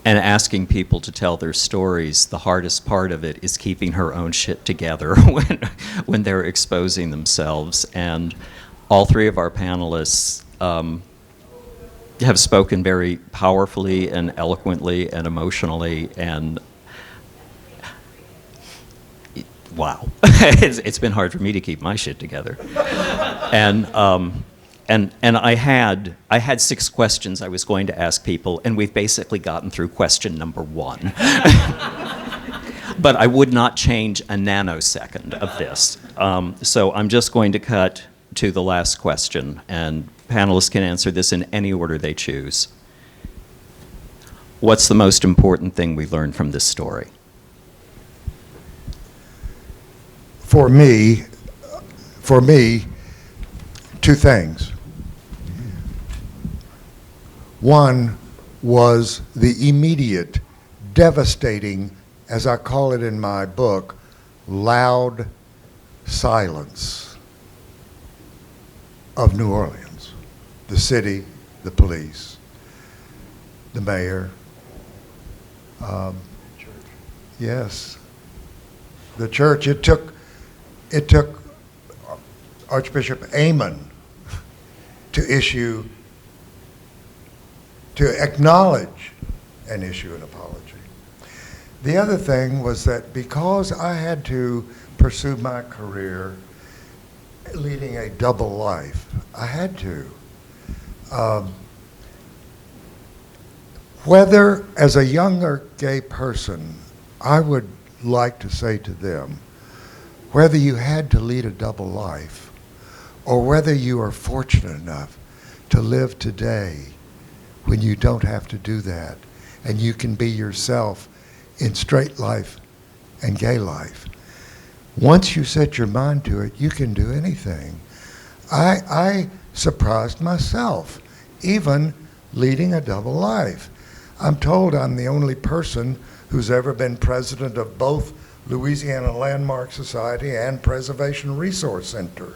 and asking people to tell their stories, the hardest part of it is keeping her own shit together when they're exposing themselves. And all three of our panelists have spoken very powerfully and eloquently and emotionally, and wow, it's been hard for me to keep my shit together. And I had 6 questions I was going to ask people, and we've basically gotten through question number 1. But I would not change a nanosecond of this. So I'm just going to cut to the last question, and panelists can answer this in any order they choose. What's the most important thing we learned from this story? For me, 2 things. One was the immediate, devastating, as I call it in my book, loud silence of New Orleans. The city, the police, the mayor. Yes, the church. It took Archbishop Amon to acknowledge and issue an apology. The other thing was that because I had to pursue my career leading a double life, I had to. Whether, as a younger gay person, I would like to say to them, whether you had to lead a double life, or whether you are fortunate enough to live today when you don't have to do that, and you can be yourself in straight life and gay life. Once you set your mind to it, you can do anything. I surprised myself, even leading a double life. I'm told I'm the only person who's ever been president of both Louisiana Landmark Society and Preservation Resource Center.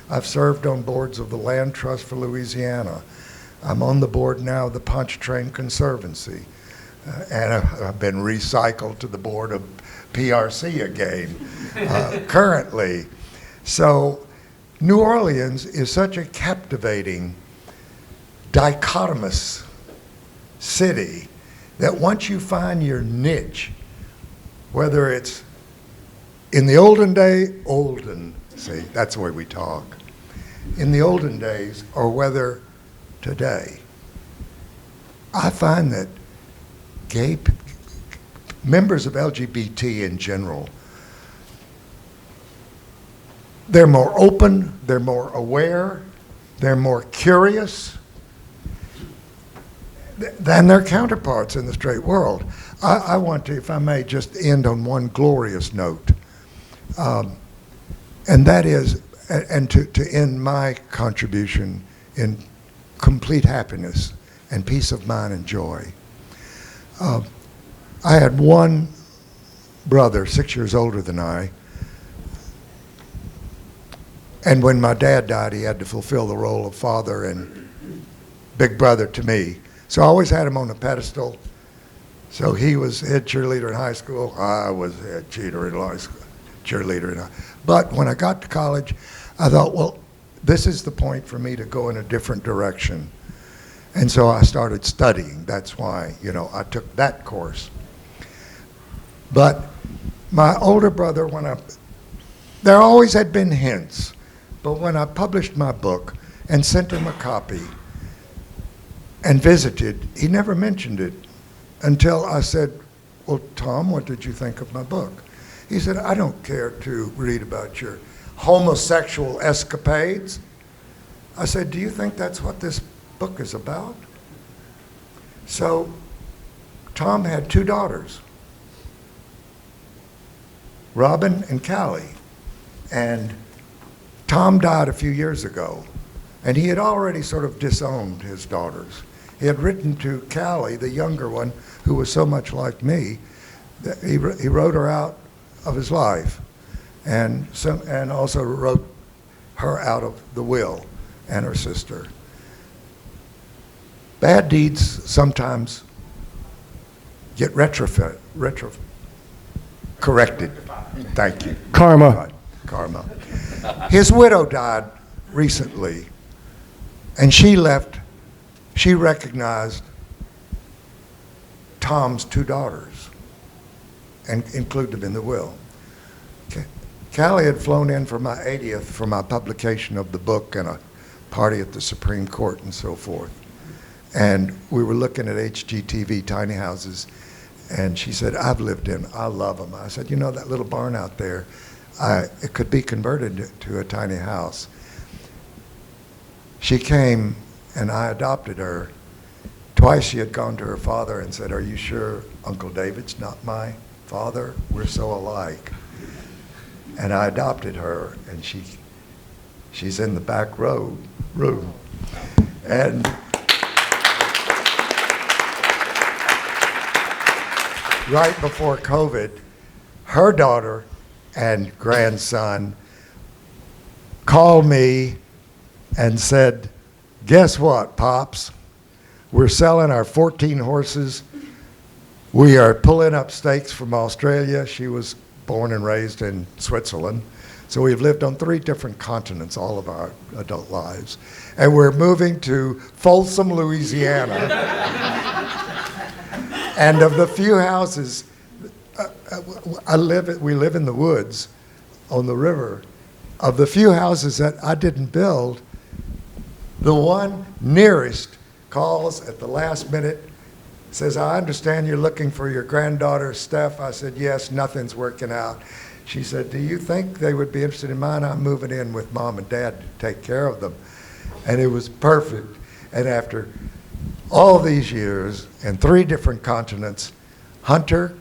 I've served on boards of the Land Trust for Louisiana. I'm on the board now of the Pontchartrain Conservancy. And I've been recycled to the board of PRC again, currently. So New Orleans is such a captivating, dichotomous city that once you find your niche, whether it's in the see, that's the way we talk, in the olden days, or whether today, I find that gay members of LGBT in general, they're more open, they're more aware, they're more curious than their counterparts in the straight world. I want to, if I may, just end on one glorious note. And that is, and to end my contribution in complete happiness and peace of mind and joy. I had one brother, 6 years older than I, and when my dad died, he had to fulfill the role of father and big brother to me. So I always had him on a pedestal. So he was head cheerleader in high school. I was head cheerleader in high school. But when I got to college, I thought, well, this is the point for me to go in a different direction. And so I started studying. That's why, I took that course. But my older brother, there always had been hints, but when I published my book and sent him a copy and visited, he never mentioned it until I said, well, Tom, what did you think of my book? He said, I don't care to read about your homosexual escapades. I said, do you think that's what this book is about? So Tom had 2 daughters, Robin and Callie. And Tom died a few years ago, and he had already sort of disowned his daughters. He had written to Callie, the younger one, who was so much like me, that he wrote her out of his life, and also wrote her out of the will, and her sister. Bad deeds sometimes get corrected. Thank you. Karma. Right, karma. His widow died recently, and she recognized Tom's 2 daughters and included them in the will. Callie had flown in for my 80th for my publication of the book and a party at the Supreme Court and so forth. And we were looking at HGTV tiny houses, and she said, I've lived in, I love them. I said, you know, that little barn out there, it could be converted to a tiny house. She came, and I adopted her. Twice she had gone to her father and said, are you sure Uncle David's not my father? We're so alike. And I adopted her, and she's in the back room. And right before COVID, her daughter and grandson called me and said, guess what, Pops? We're selling our 14 horses. We are pulling up stakes from Australia. She was born and raised in Switzerland. So we've lived on 3 different continents all of our adult lives. And we're moving to Folsom, Louisiana. And of the few houses, we live in the woods on the river. Of the few houses that I didn't build, the one nearest calls at the last minute, says, I understand you're looking for your granddaughter, Steph. I said, yes, nothing's working out. She said, do you think they would be interested in mine? I'm moving in with Mom and Dad to take care of them. And it was perfect. And after all these years and 3 different continents, Hunter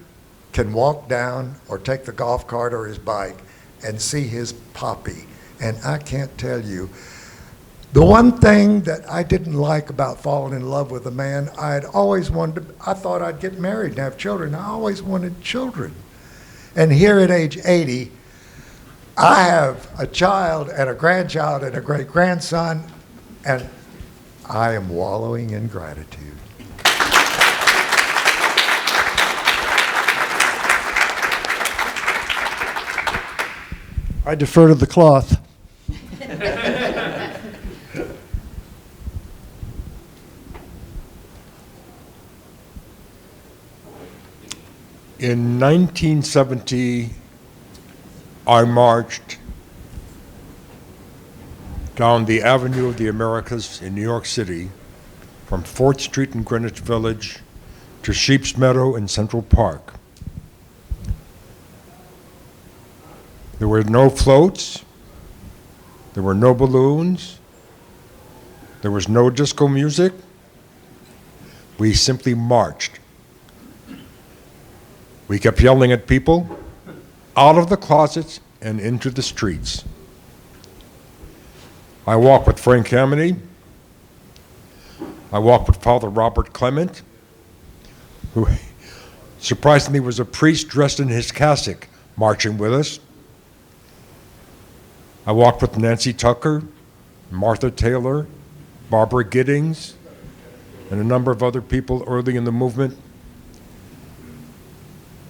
can walk down or take the golf cart or his bike and see his Poppy. And I can't tell you, the one thing that I didn't like about falling in love with a man, I had always wanted to, I thought I'd get married and have children. I always wanted children. And here at age 80, I have a child and a grandchild and a great-grandson, and I am wallowing in gratitude. I defer to the cloth. In 1970, I marched down the Avenue of the Americas in New York City from 4th Street in Greenwich Village to Sheep's Meadow in Central Park. There were no floats, there were no balloons, there was no disco music. We simply marched. We kept yelling at people out of the closets and into the streets. I walked with Frank Kameny. I walked with Father Robert Clement, who surprisingly was a priest dressed in his cassock marching with us. I walked with Nancy Tucker, Martha Taylor, Barbara Giddings, and a number of other people early in the movement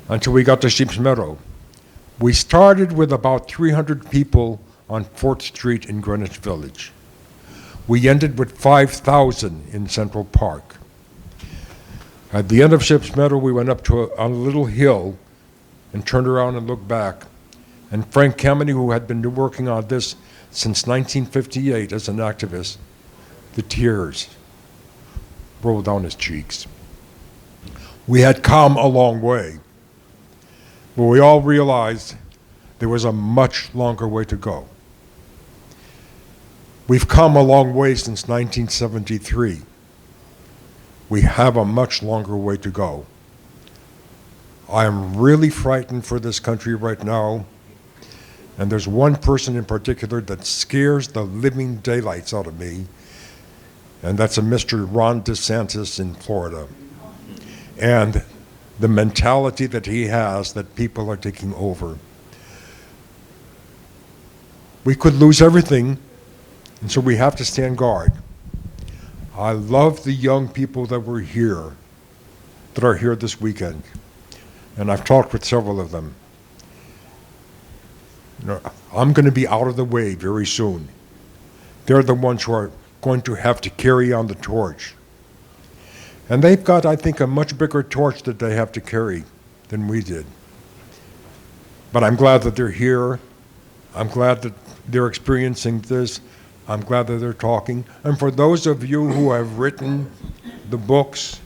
until we got to Sheep's Meadow. We started with about 300 people on 4th Street in Greenwich Village. We ended with 5,000 in Central Park. At the end of Sheep's Meadow, we went up to a little hill and turned around and looked back. And Frank Kameny, who had been working on this since 1958 as an activist, the tears rolled down his cheeks. We had come a long way, but we all realized there was a much longer way to go. We've come a long way since 1973. We have a much longer way to go. I am really frightened for this country right now, and there's one person in particular that scares the living daylights out of me, and that's a Mr. Ron DeSantis in Florida. And the mentality that he has that people are taking over. We could lose everything, and so we have to stand guard. I love the young people that were here that are here this weekend, and I've talked with several of them. You know, I'm going to be out of the way very soon. They're the ones who are going to have to carry on the torch. And they've got, I think, a much bigger torch that they have to carry than we did. But I'm glad that they're here. I'm glad that they're experiencing this. I'm glad that they're talking. And for those of you who have written the books,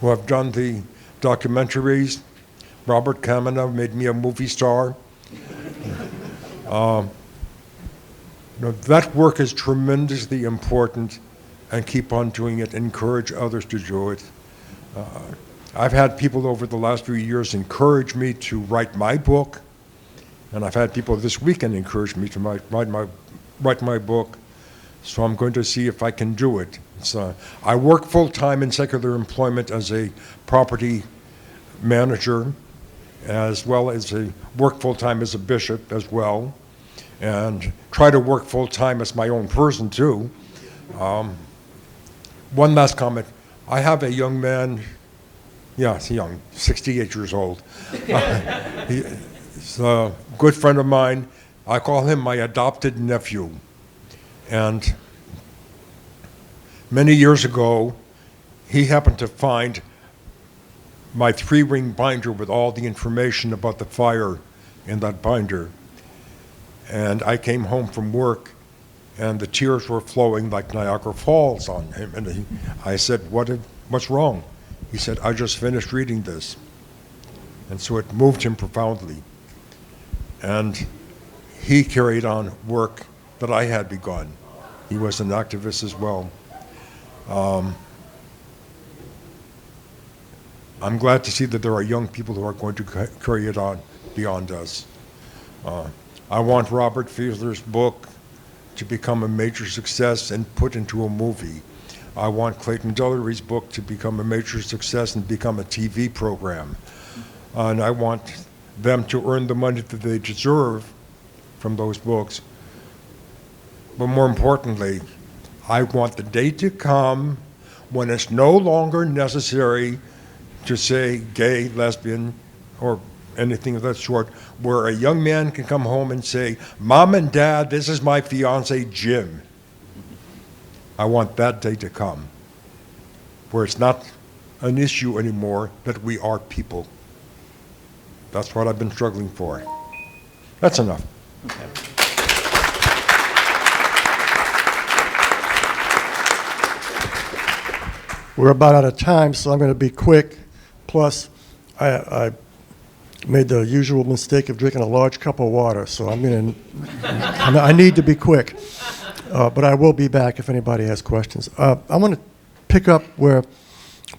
who have done the documentaries, Robert Kamina made me a movie star. You know, that work is tremendously important, and keep on doing it. Encourage others to do it. I've had people over the last few years encourage me to write my book, and I've had people this weekend encourage me to write my book. So I'm going to see if I can do it. I work full-time in secular employment as a property manager, as well as work full-time as a bishop as well, and try to work full-time as my own person too. One last comment. I have a young man, yeah, he's young, 68 years old. He's a good friend of mine. I call him my adopted nephew. And many years ago, he happened to find my 3-ring binder with all the information about the fire in that binder. And I came home from work, and the tears were flowing like Niagara Falls on him. And I said, what's wrong? He said, I just finished reading this. And so it moved him profoundly. And he carried on work that I had begun. He was an activist as well. I'm glad to see that there are young people who are going to carry it on beyond us. I want Robert Fiedler's book to become a major success and put into a movie. I want Clayton Delery's book to become a major success and become a TV program. And I want them to earn the money that they deserve from those books. But more importantly, I want the day to come when it's no longer necessary to say gay, lesbian, or anything of that sort, where a young man can come home and say, Mom and Dad, this is my fiance, Jim. I want that day to come, where it's not an issue anymore that we are people. That's what I've been struggling for. That's enough. Okay. We're about out of time, so I'm going to be quick. Plus, I made the usual mistake of drinking a large cup of water, so I need to be quick. But I will be back if anybody has questions. I want to pick up where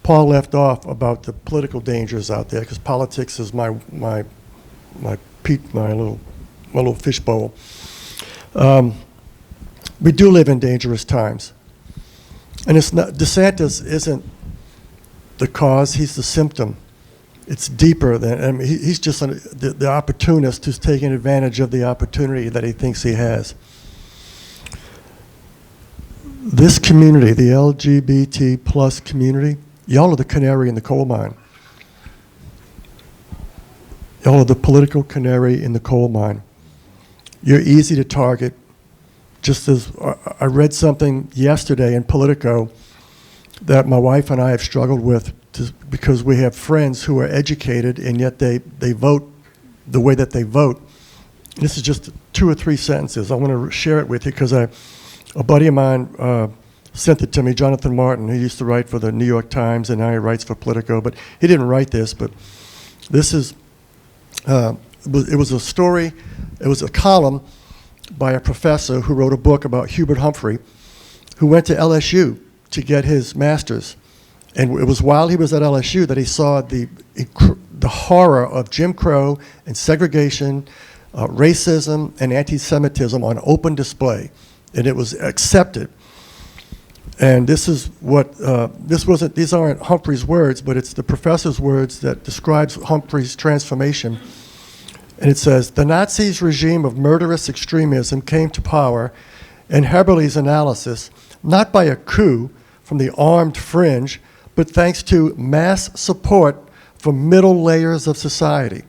Paul left off about the political dangers out there, because politics is my little fishbowl. We do live in dangerous times. And it's not, DeSantis isn't the cause, he's the symptom. It's deeper than, I mean, he's just the opportunist who's taking advantage of the opportunity that he thinks he has. This community, the LGBT plus community, y'all are the canary in the coal mine. Y'all are the political canary in the coal mine. You're easy to target. Just as I read something yesterday in Politico that my wife and I have struggled with because we have friends who are educated and yet they vote the way that they vote. This is just 2 or 3 sentences. I want to share it with you because a buddy of mine sent it to me, Jonathan Martin, who used to write for the New York Times and now he writes for Politico, but he didn't write this, but this is, it was a story, it was a column by a professor who wrote a book about Hubert Humphrey, who went to LSU to get his master's. And it was while he was at LSU that he saw the horror of Jim Crow and segregation, racism and anti-Semitism on open display. And it was accepted. And this is what, these aren't Humphrey's words, but it's the professor's words that describes Humphrey's transformation. And it says, the Nazis' regime of murderous extremism came to power, in Heberle's analysis, not by a coup from the armed fringe, but thanks to mass support from middle layers of society.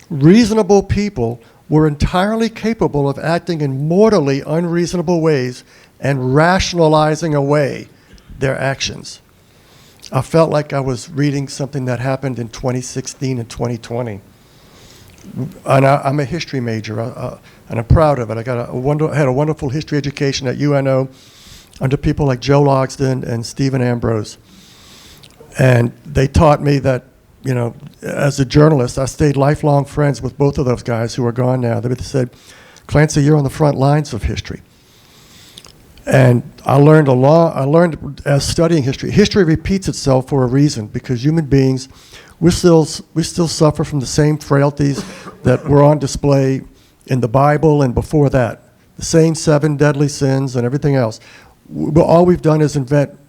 Reasonable people were entirely capable of acting in mortally unreasonable ways and rationalizing away their actions. I felt like I was reading something that happened in 2016 and 2020. And I'm a history major, and I'm proud of it. I had a wonderful history education at UNO under people like Joe Logsdon and Stephen Ambrose. And they taught me that, you know, as a journalist, I stayed lifelong friends with both of those guys who are gone now. They said, Clancy, you're on the front lines of history. And I learned as studying history. History repeats itself for a reason, because human beings, we still suffer from the same frailties that were on display in the Bible and before that. The same 7 deadly sins and everything else. All we've done is invent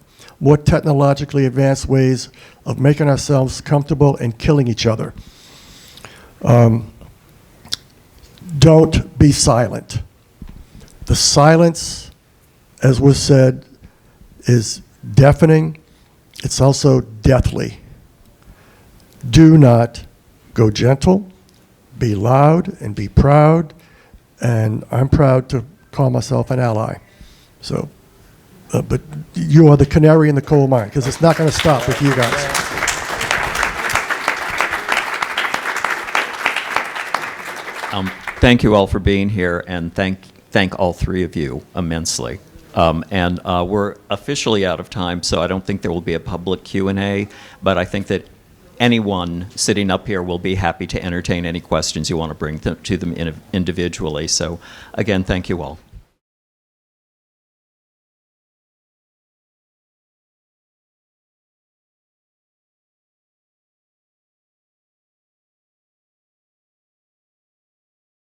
more technologically advanced ways of making ourselves comfortable and killing each other. Don't be silent. The silence, as was said, is deafening. It's also deathly. Do not go gentle, be loud, and be proud. And I'm proud to call myself an ally. So, but you are the canary in the coal mine, because it's not going to stop with you guys. Thank you all for being here, and thank all 3 of you immensely. And we're officially out of time, so I don't think there will be a public Q&A, but I think that anyone sitting up here will be happy to entertain any questions you want to bring to them individually. So again, thank you all.